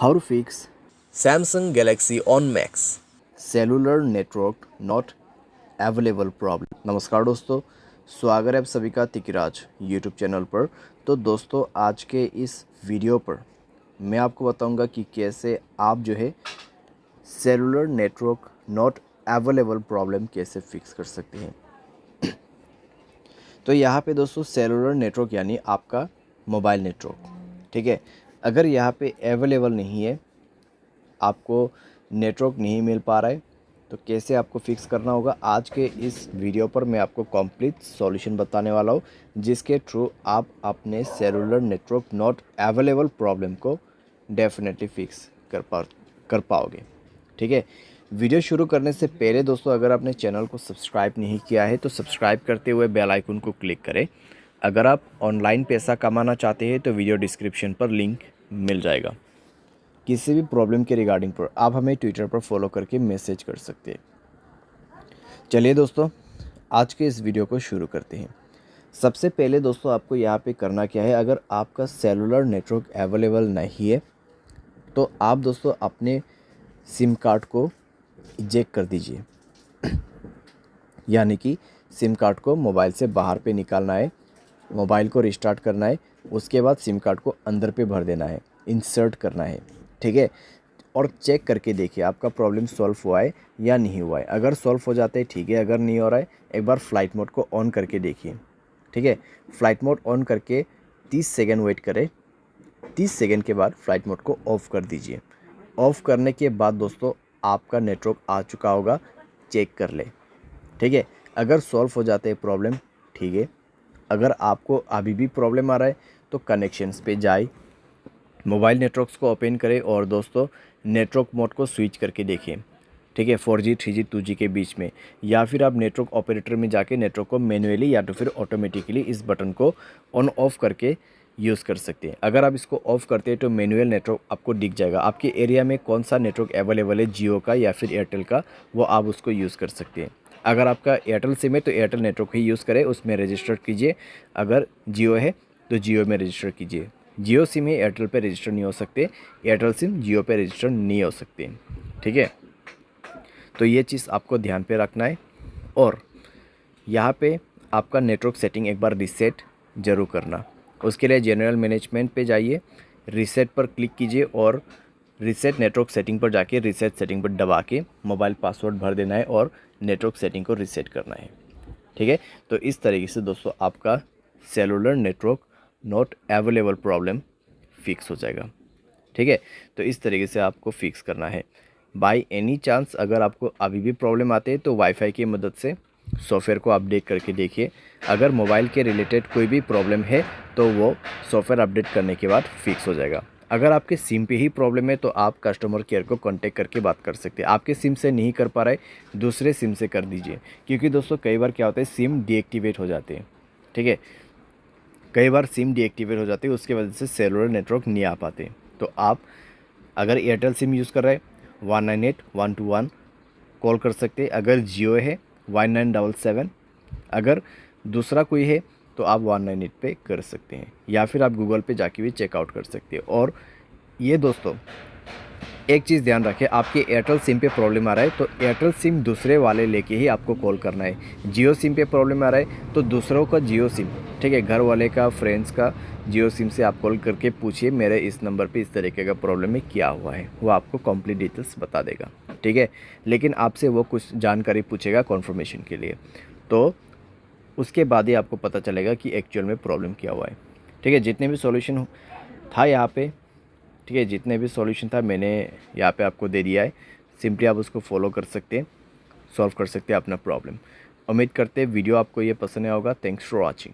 How to fix Samsung Galaxy on Max। Cellular network not available problem. नमस्कार दोस्तों, स्वागत है आप सभी का तिकिराज यूट्यूब चैनल पर। तो दोस्तों, आज के इस वीडियो पर मैं आपको बताऊंगा कि कैसे आप जो है cellular network not available problem कैसे फिक्स कर सकते हैं। तो यहाँ पे दोस्तों सेलुलर नेटवर्क यानी आपका मोबाइल नेटवर्क, ठीक है। अगर यहाँ पे अवेलेबल नहीं है, आपको नेटवर्क नहीं मिल पा रहा है, तो कैसे आपको फिक्स करना होगा, आज के इस वीडियो पर मैं आपको कंप्लीट सॉल्यूशन बताने वाला हूँ, जिसके थ्रू आप अपने cellular network not available problem को डेफिनेटली फिक्स कर पाओगे, ठीक है। वीडियो शुरू करने से पहले दोस्तों, अगर आपने चैनल को सब्सक्राइब नहीं किया है तो सब्सक्राइब करते हुए बेल आइकन को क्लिक करें। अगर आप ऑनलाइन पैसा कमाना चाहते हैं तो वीडियो डिस्क्रिप्शन पर लिंक मिल जाएगा। किसी भी प्रॉब्लम के रिगार्डिंग पर आप हमें ट्विटर पर फॉलो करके मैसेज कर सकते हैं। चलिए दोस्तों, आज के इस वीडियो को शुरू करते हैं। सबसे पहले दोस्तों, आपको यहाँ पे करना क्या है, अगर आपका सेलुलर नेटवर्क अवेलेबल नहीं है तो आप दोस्तों अपने सिम कार्ड को इजेक्ट कर दीजिए, यानी कि सिम कार्ड को मोबाइल से बाहर पे निकालना है, मोबाइल को रिस्टार्ट करना है, उसके बाद सिम कार्ड को अंदर पे भर देना है, इंसर्ट करना है, ठीक है। और चेक करके देखिए आपका प्रॉब्लम सॉल्व हुआ है या नहीं हुआ है। अगर सॉल्व हो जाता है ठीक है, अगर नहीं हो रहा है एक बार फ़्लाइट मोड को ऑन करके देखिए, ठीक है। फ़्लाइट मोड ऑन करके 30 सेकेंड वेट करें, 30 सेकेंड के बाद फ़्लाइट मोड को ऑफ़ कर दीजिए। ऑफ़ करने के बाद दोस्तों आपका नेटवर्क आ चुका होगा, चेक कर ले, ठीक है। अगर सॉल्व हो जाते हैं प्रॉब्लम, ठीक है। अगर आपको अभी भी प्रॉब्लम आ रहा है तो कनेक्शंस पे जाए, मोबाइल नेटवर्क्स को ओपन करें और दोस्तों नेटवर्क मोड को स्विच करके देखिए, ठीक है, 4G 3G 2G के बीच में। या फिर आप नेटवर्क ऑपरेटर में जाके नेटवर्क को मैन्युअली या तो फिर ऑटोमेटिकली इस बटन को ऑन ऑफ करके यूज़ कर सकते हैं। अगर आप इसको ऑफ़ करते हैं तो मैनुअल नेटवर्क आपको दिख जाएगा, आपके एरिया में कौन सा नेटवर्क अवेलेबल है, जियो का या फिर एयरटेल का, वो आप उसको यूज़ कर सकते हैं। अगर आपका एयरटेल सिम है तो एयरटेल नेटवर्क ही यूज़ करें, उसमें रजिस्टर कीजिए। अगर जियो है तो जियो में रजिस्टर कीजिए। जियो सिम है, एयरटेल पे रजिस्टर नहीं हो सकते, एयरटेल सिम जियो पे रजिस्टर नहीं हो सकते, ठीक है। तो ये चीज़ आपको ध्यान पे रखना है। और यहाँ पे आपका नेटवर्क सेटिंग एक बार रीसेट ज़रूर करना। उसके लिए जनरल मैनेजमेंट पे जाइए, रीसेट पर क्लिक कीजिए और रीसेट नेटवर्क सेटिंग पर जाके रीसेट सेटिंग पर दबा के मोबाइल पासवर्ड भर देना है और नेटवर्क सेटिंग को रीसेट करना है, ठीक है। तो इस तरीके से दोस्तों आपका cellular network not available problem fix हो जाएगा, ठीक है। तो इस तरीके से आपको फिक्स करना है। बाय एनी चांस अगर आपको अभी भी प्रॉब्लम आते हैं तो वाईफाई की मदद से सॉफ्टवेयर को अपडेट करके देखिए। अगर मोबाइल के रिलेटेड कोई भी प्रॉब्लम है तो वो सॉफ्टवेयर अपडेट करने के बाद फिक्स हो जाएगा। अगर आपके सिम पे ही प्रॉब्लम है तो आप कस्टमर केयर को कांटेक्ट करके बात कर सकते हैं। आपके सिम से नहीं कर पा रहे, दूसरे सिम से कर दीजिए, क्योंकि दोस्तों कई बार क्या होता है सिम डीएक्टिवेट हो जाते हैं, ठीक है। कई बार सिम डीएक्टिवेट हो जाती है, उसकी वजह से सेलुलर नेटवर्क नहीं आ पाते। तो आप अगर एयरटेल सिम यूज़ कर रहे हैं 198-121 कॉल कर सकते हैं। अगर जियो है 1977, अगर दूसरा कोई है तो आप 198 पे कर सकते हैं, या फिर आप गूगल पे जाके भी चेकआउट कर सकते हैं। और ये दोस्तों एक चीज़ ध्यान रखें, आपके एयरटेल सिम पे प्रॉब्लम आ रहा है तो एयरटेल सिम दूसरे वाले लेके ही आपको कॉल करना है। जियो सिम पे प्रॉब्लम आ रहा है तो दूसरों का जियो सिम, ठीक है, घर वाले का, फ्रेंड्स का जियो सिम से आप कॉल करके पूछिए मेरे इस नंबर पे इस तरीके का प्रॉब्लम है, क्या हुआ है, वो आपको कंप्लीट डिटेल्स बता देगा, ठीक है। लेकिन आपसे वो कुछ जानकारी पूछेगा कन्फर्मेशन के लिए, तो उसके बाद ही आपको पता चलेगा कि एक्चुअल में प्रॉब्लम क्या हुआ है, ठीक है। जितने भी सॉल्यूशन था यहाँ पे, ठीक है, जितने भी सॉल्यूशन था मैंने यहाँ पे आपको दे दिया है, सिंपली आप उसको फॉलो कर सकते हैं, सॉल्व कर सकते हैं अपना प्रॉब्लम। उम्मीद करते हैं वीडियो आपको ये पसंद आया होगा। Thanks for watching.